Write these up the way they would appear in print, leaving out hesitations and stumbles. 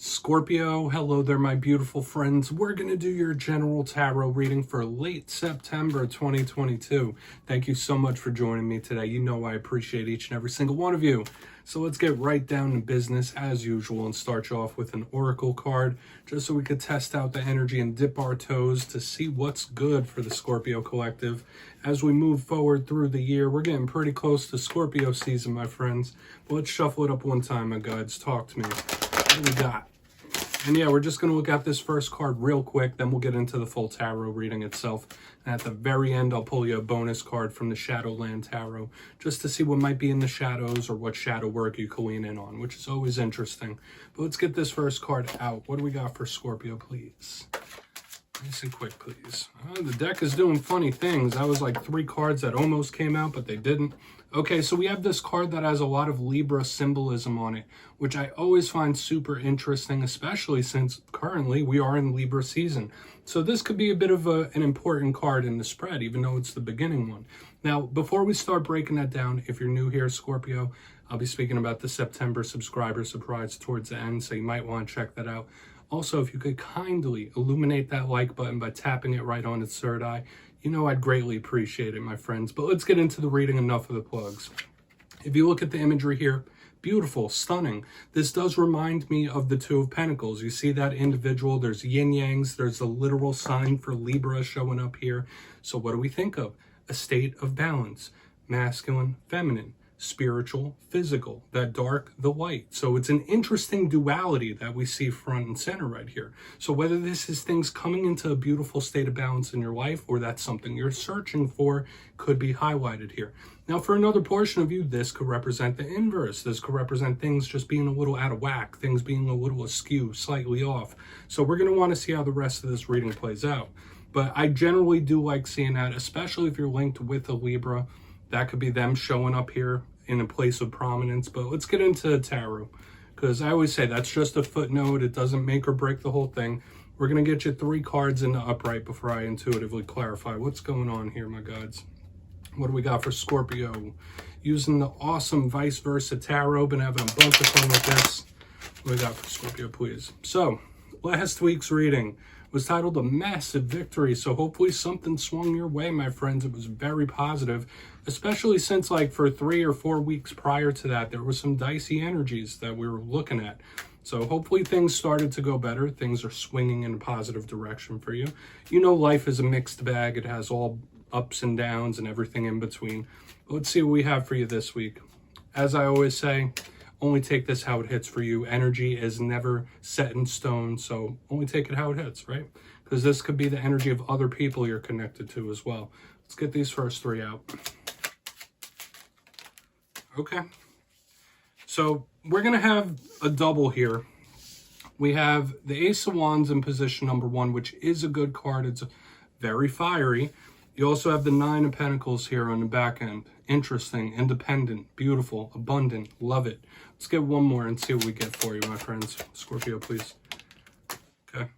Scorpio, hello there, my beautiful friends. We're going to do your general tarot reading for late September 2022. Thank you so much for joining me today. You know I appreciate each and every single one of you. So let's get right down to business as usual and start you off with an oracle card, just so we could test out the energy and dip our toes to see what's good for the Scorpio collective. As we move forward through the year, we're getting pretty close to Scorpio season, my friends. But let's shuffle it up one time, my guides. Talk to me. What do we got? And yeah, we're just going to look at this first card real quick, then we'll get into the full tarot reading itself. And at the very end, I'll pull you a bonus card from the Shadowland Tarot, just to see what might be in the shadows or what shadow work you can lean in on, which is always interesting. But let's get this first card out. What do we got for Scorpio, please? Nice and quick, please. The deck is doing funny things. That was like 3 cards that almost came out, but they didn't. Okay, so we have this card that has a lot of Libra symbolism on it, which I always find super interesting, especially since currently we are in Libra season. So this could be a bit of an important card in the spread, even though it's the beginning one. Now, before we start breaking that down, if you're new here, Scorpio, I'll be speaking about the September subscriber surprise towards the end, so you might want to check that out. Also, if you could kindly illuminate that like button by tapping it right on its third eye, you know I'd greatly appreciate it, my friends. But let's get into the reading. Enough of the plugs. If you look at the imagery here, beautiful, stunning. This does remind me of the Two of Pentacles. You see that individual, there's yin-yangs, there's a literal sign for Libra showing up here. So what do we think of? A state of balance, masculine, feminine, spiritual, physical, that dark, the light. So it's an interesting duality that we see front and center right here. So whether this is things coming into a beautiful state of balance in your life or that's something you're searching for, could be highlighted here. Now for another portion of you, this could represent the inverse. This could represent things just being a little out of whack, things being a little askew, slightly off. So we're going to want to see how the rest of this reading plays out. But I generally do like seeing that, especially if you're linked with a Libra. That could be them showing up here in a place of prominence. But let's get into tarot, because I always say that's just a footnote. It doesn't make or break the whole thing. We're going to get you 3 cards in the upright before I intuitively clarify what's going on here, my gods. What do we got for Scorpio? Using the awesome Vice Versa Tarot. Been having a bunch of fun with this. What do we got for Scorpio, please? So, last week's reading was titled A Massive Victory, so hopefully something swung your way, my friends. It was very positive, especially since like for 3 or 4 weeks prior to that, there was some dicey energies that we were looking at. So hopefully things started to go better. Things are swinging in a positive direction for you. You know, life is a mixed bag. It has all ups and downs and everything in between. But let's see what we have for you this week. As I always say, only take this how it hits for you. Energy is never set in stone, so only take it how it hits, right? Because this could be the energy of other people you're connected to as well. Let's get these first 3 out. Okay. So we're going to have a double here. We have the Ace of Wands in position number 1, which is a good card. It's very fiery. You also have the 9 of Pentacles here on the back end. Interesting, independent, beautiful, abundant, love it. Let's get one more and see what we get for you, my friends. Scorpio, please. Okay.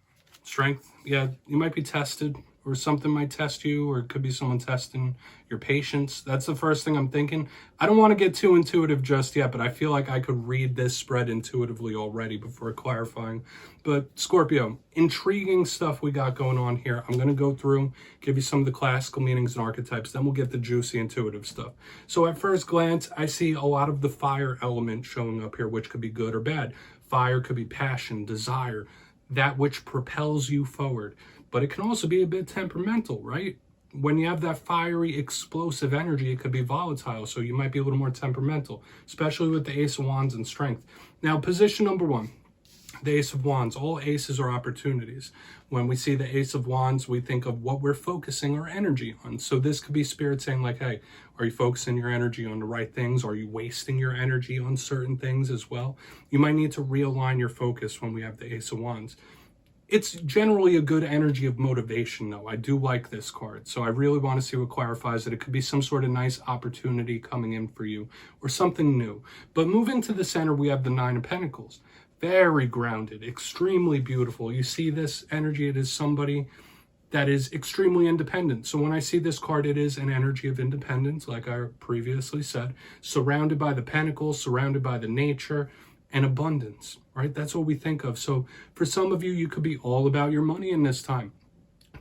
Strength. Yeah, you might be tested, or something might test you, or it could be someone testing your patience. That's the first thing I'm thinking. I don't want to get too intuitive just yet, but I feel like I could read this spread intuitively already before clarifying. But Scorpio, intriguing stuff we got going on here. I'm going to go through, give you some of the classical meanings and archetypes, then we'll get the juicy intuitive stuff. So at first glance, I see a lot of the fire element showing up here, which could be good or bad. Fire could be passion, desire, that which propels you forward. But it can also be a bit temperamental, right? When you have that fiery, explosive energy, it could be volatile, so you might be a little more temperamental, especially with the Ace of Wands and strength. Now, position number 1, the Ace of Wands. All aces are opportunities. When we see the Ace of Wands, we think of what we're focusing our energy on. So this could be spirit saying like, hey, are you focusing your energy on the right things? Are you wasting your energy on certain things as well? You might need to realign your focus when we have the Ace of Wands. It's generally a good energy of motivation, though. I do like this card, so I really want to see what clarifies it. It could be some sort of nice opportunity coming in for you or something new. But moving to the center, we have the 9 of Pentacles. Very grounded, extremely beautiful. You see this energy, it is somebody that is extremely independent. So when I see this card, it is an energy of independence, like I previously said, surrounded by the pentacles, surrounded by the nature, and abundance, right? That's what we think of. So for some of you, you could be all about your money in this time,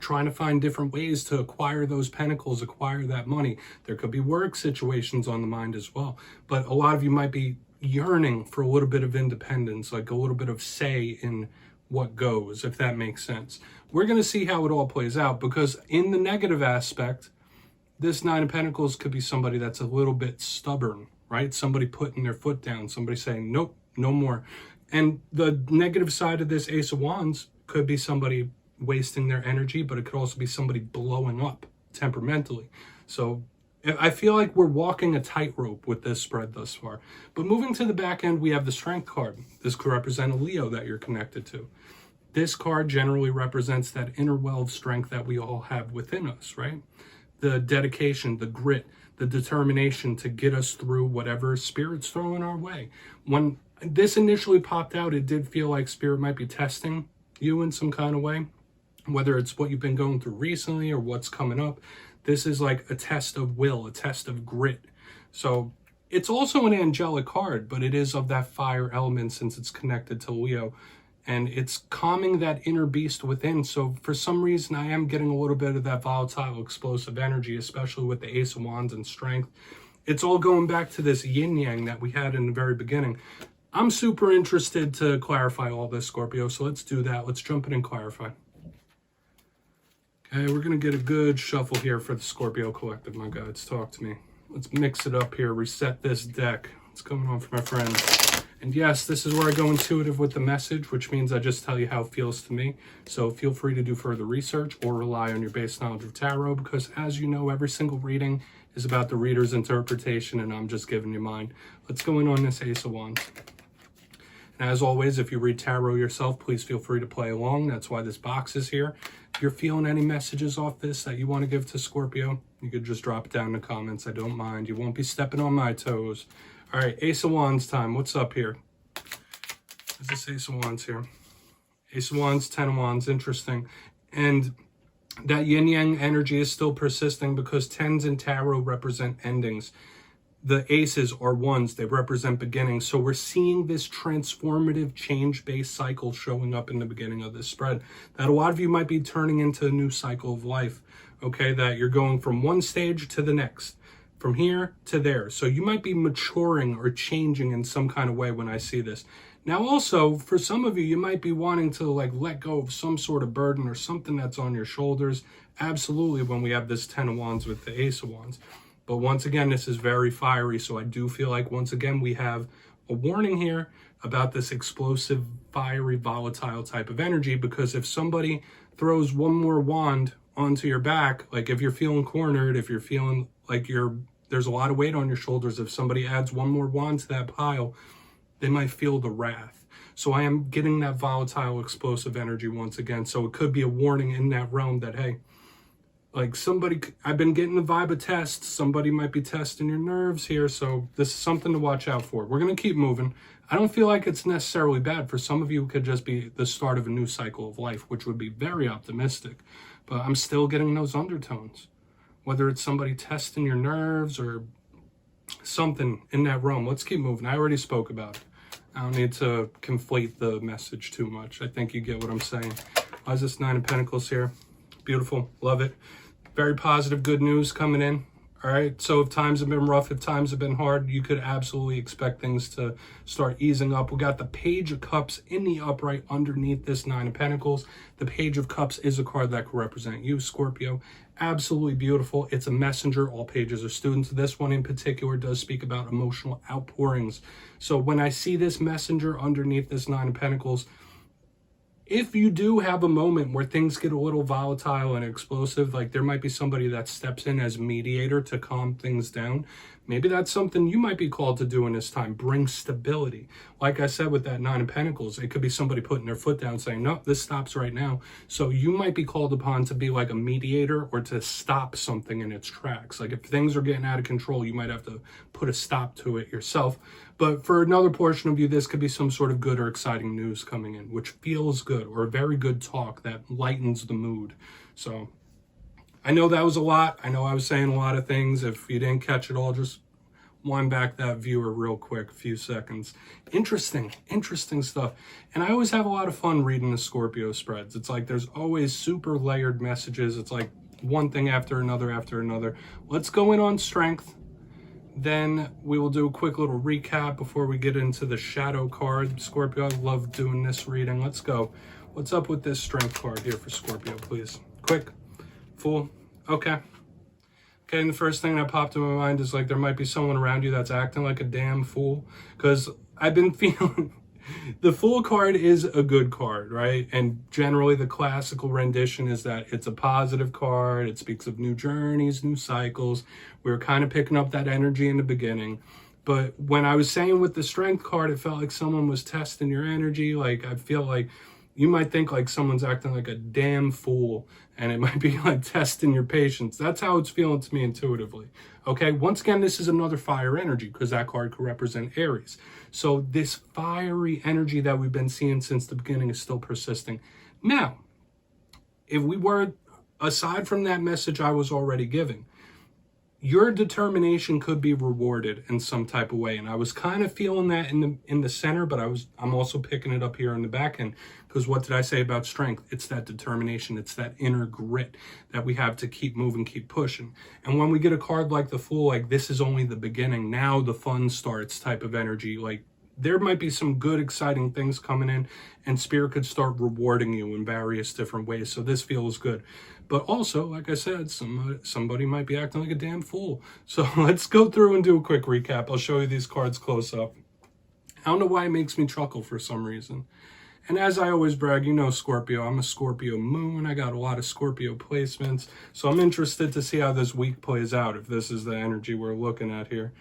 trying to find different ways to acquire those pentacles, acquire that money. There could be work situations on the mind as well. But a lot of you might be yearning for a little bit of independence, like a little bit of say in what goes, if that makes sense. We're going to see how it all plays out, because in the negative aspect, this Nine of Pentacles could be somebody that's a little bit stubborn, right? Somebody putting their foot down, somebody saying, nope, no more. And the negative side of this Ace of Wands could be somebody wasting their energy, but it could also be somebody blowing up temperamentally. So I feel like we're walking a tightrope with this spread thus far. But moving to the back end, we have the Strength card. This could represent a Leo that you're connected to. This card generally represents that inner well of strength that we all have within us, right? The dedication, the grit, the determination to get us through whatever Spirit's throwing our way. When this initially popped out, it did feel like Spirit might be testing you in some kind of way, whether it's what you've been going through recently or what's coming up. This is like a test of will, a test of grit. So it's also an angelic card, but it is of that fire element since it's connected to Leo. And it's calming that inner beast within. So for some reason, I am getting a little bit of that volatile, explosive energy, especially with the Ace of Wands and Strength. It's all going back to this yin-yang that we had in the very beginning. I'm super interested to clarify all this, Scorpio. So let's do that. Let's jump in and clarify. Okay, we're going to get a good shuffle here for the Scorpio collective, my guys. Talk to me. Let's mix it up here, reset this deck. What's going on for my friends? And yes, this is where I go intuitive with the message, which means I just tell you how it feels to me. So feel free to do further research or rely on your base knowledge of tarot, because as you know, every single reading is about the reader's interpretation, and I'm just giving you mine. Let's go in on this Ace of Wands. And as always, if you read tarot yourself, please feel free to play along. That's why this box is here. If you're feeling any messages off this that you want to give to Scorpio, you could just drop it down in the comments. I don't mind. You won't be stepping on my toes. All right, Ace of Wands time. What's up here? Is this Ace of Wands here? Ace of Wands, Ten of Wands. Interesting. And that yin-yang energy is still persisting, because tens in tarot represent endings. The aces are ones. They represent beginnings. So we're seeing this transformative change-based cycle showing up in the beginning of this spread, that a lot of you might be turning into a new cycle of life, okay? That you're going from one stage to the next, from here to there. So you might be maturing or changing in some kind of way when I see this. Now also, for some of you, you might be wanting to like let go of some sort of burden or something that's on your shoulders. Absolutely, when we have this Ten of Wands with the Ace of Wands. But once again, this is very fiery. So I do feel like once again, we have a warning here about this explosive, fiery, volatile type of energy. Because if somebody throws one more wand onto your back, like if you're feeling cornered, if you're feeling like there's a lot of weight on your shoulders, if somebody adds one more wand to that pile, they might feel the wrath. So I am getting that volatile, explosive energy once again. So it could be a warning in that realm that, hey, like somebody, I've been getting the vibe of tests. Somebody might be testing your nerves here. So this is something to watch out for. We're going to keep moving. I don't feel like it's necessarily bad. For some of you, it could just be the start of a new cycle of life, which would be very optimistic. But I'm still getting those undertones. Whether it's somebody testing your nerves or something in that realm. Let's keep moving. I already spoke about it. I don't need to conflate the message too much. I think you get what I'm saying. Why is this Nine of Pentacles here? Beautiful. Love it. Very positive, good news coming in. All right. So if times have been rough, if times have been hard, you could absolutely expect things to start easing up. We got the Page of Cups in the upright underneath this Nine of Pentacles. The Page of Cups is a card that could represent you, Scorpio. Absolutely beautiful. It's a messenger. All pages are students. This one in particular does speak about emotional outpourings. So when I see this messenger underneath this Nine of Pentacles, if you do have a moment where things get a little volatile and explosive, like there might be somebody that steps in as mediator to calm things down. Maybe that's something you might be called to do in this time. Bring stability. Like I said with that Nine of Pentacles, it could be somebody putting their foot down saying, no, this stops right now. So you might be called upon to be like a mediator or to stop something in its tracks. Like if things are getting out of control, you might have to put a stop to it yourself. But for another portion of you, this could be some sort of good or exciting news coming in, which feels good, or a very good talk that lightens the mood. So I know that was a lot. I know I was saying a lot of things. If you didn't catch it all, just wind back that viewer real quick, a few seconds. Interesting stuff. And I always have a lot of fun reading the Scorpio spreads. It's like there's always super layered messages. It's like one thing after another after another. Let's go in on strength. Then we will do a quick little recap before we get into the shadow card. Scorpio, I love doing this reading. Let's go. What's up with this strength card here for Scorpio, please? Quick, full, okay. Okay, and the first thing that popped in my mind is like there might be someone around you that's acting like a damn fool. Because I've been feeling the Fool card is a good card, right? And generally the classical rendition is that it's a positive card. It speaks of new journeys, new cycles. We were kind of picking up that energy in the beginning. But when I was saying with the Strength card, it felt like someone was testing your energy. Like I feel like you might think like someone's acting like a damn fool, and it might be like testing your patience. That's how it's feeling to me intuitively. Okay, once again, this is another fire energy because that card could represent Aries. So this fiery energy that we've been seeing since the beginning is still persisting. Now, if we were, aside from that message I was already giving, your determination could be rewarded in some type of way. And I was kind of feeling that in the center, but I'm also picking it up here in the back end. Because what did I say about strength? It's that determination. It's that inner grit that we have to keep moving, keep pushing. And when we get a card like the Fool, like this is only the beginning. Now the fun starts type of energy. Like there might be some good, exciting things coming in, and Spirit could start rewarding you in various different ways. So this feels good. But also, like I said, somebody might be acting like a damn fool. So let's go through and do a quick recap. I'll show you these cards close up. I don't know why it makes me chuckle for some reason. And as I always brag, you know Scorpio, I'm a Scorpio moon. I got a lot of Scorpio placements. So I'm interested to see how this week plays out, if this is the energy we're looking at here.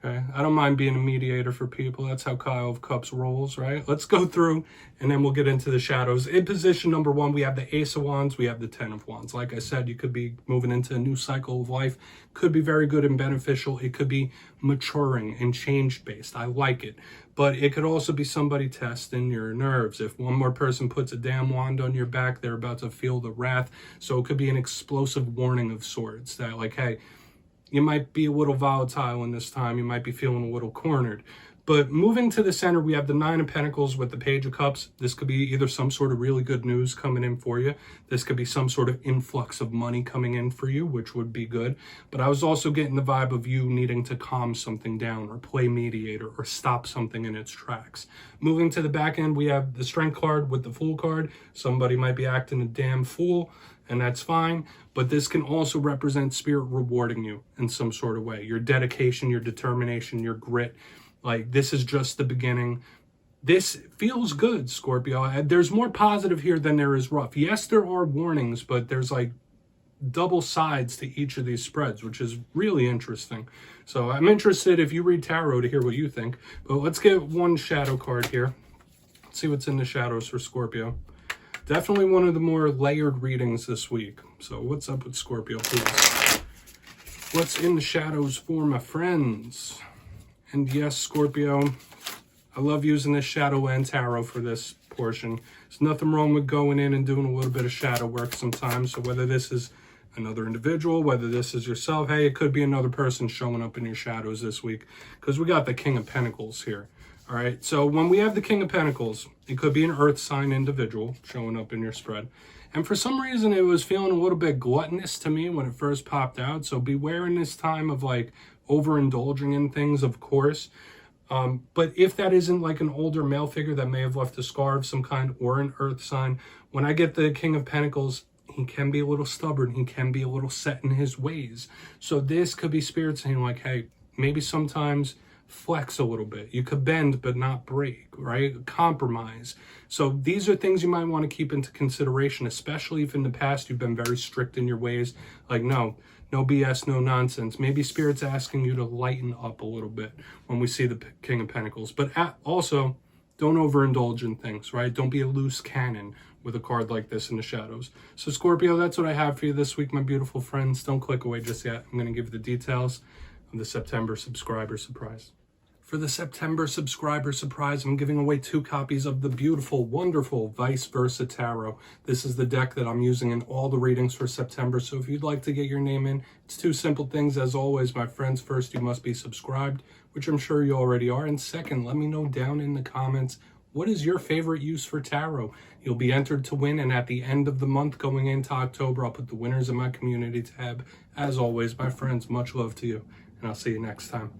Okay, I don't mind being a mediator for people. That's how Kyle of Cups rolls, right? Let's go through, and then we'll get into the shadows. In position number one, we have the Ace of Wands. We have the Ten of Wands. Like I said, you could be moving into a new cycle of life. Could be very good and beneficial. It could be maturing and change-based. I like it. But it could also be somebody testing your nerves. If one more person puts a damn wand on your back, they're about to feel the wrath. So it could be an explosive warning of sorts that, like, hey, you might be a little volatile in this time. You might be feeling a little cornered. But moving to the center, we have the Nine of Pentacles with the Page of Cups. This could be either some sort of really good news coming in for you. This could be some sort of influx of money coming in for you, which would be good. But I was also getting the vibe of you needing to calm something down or play mediator or stop something in its tracks. Moving to the back end, we have the Strength card with the Fool card. Somebody might be acting a damn fool, and that's fine. But this can also represent Spirit rewarding you in some sort of way. Your dedication, your determination, your grit. Like, this is just the beginning. This feels good, Scorpio. There's more positive here than there is rough. Yes, there are warnings, but there's like double sides to each of these spreads, which is really interesting. So I'm interested, if you read tarot, to hear what you think. But let's get one shadow card here. Let's see what's in the shadows for Scorpio. Definitely one of the more layered readings this week. So what's up with Scorpio, please? What's in the shadows for my friends? And yes, Scorpio, I love using this shadow and tarot for this portion. There's nothing wrong with going in and doing a little bit of shadow work sometimes. So whether this is another individual, whether this is yourself, hey, it could be another person showing up in your shadows this week, because we got the King of Pentacles here. All right, so when we have the King of Pentacles, it could be an earth sign individual showing up in your spread. And for some reason, it was feeling a little bit gluttonous to me when it first popped out. So beware in this time of like overindulging in things, of course. But if that isn't like an older male figure that may have left a scar of some kind or an earth sign, when I get the King of Pentacles, he can be a little stubborn. He can be a little set in his ways. So this could be Spirit saying like, hey, maybe sometimes flex a little bit. You could bend but not break, right? Compromise. So these are things you might want to keep into consideration, especially if in the past you've been very strict in your ways. Like, no BS, no nonsense. Maybe Spirit's asking you to lighten up a little bit when we see the King of Pentacles. But also, don't overindulge in things, right? Don't be a loose cannon with a card like this in the shadows. So Scorpio, that's what I have for you this week, my beautiful friends. Don't click away just yet. I'm going to give you the details of the September subscriber surprise. For the September subscriber surprise, I'm giving away 2 copies of the beautiful, wonderful Vice Versa Tarot. This is the deck that I'm using in all the readings for September, so if you'd like to get your name in, it's 2 simple things. As always, my friends, first, you must be subscribed, which I'm sure you already are, and second, let me know down in the comments, what is your favorite use for tarot? You'll be entered to win, and at the end of the month going into October, I'll put the winners in my community tab. As always, my friends, much love to you, and I'll see you next time.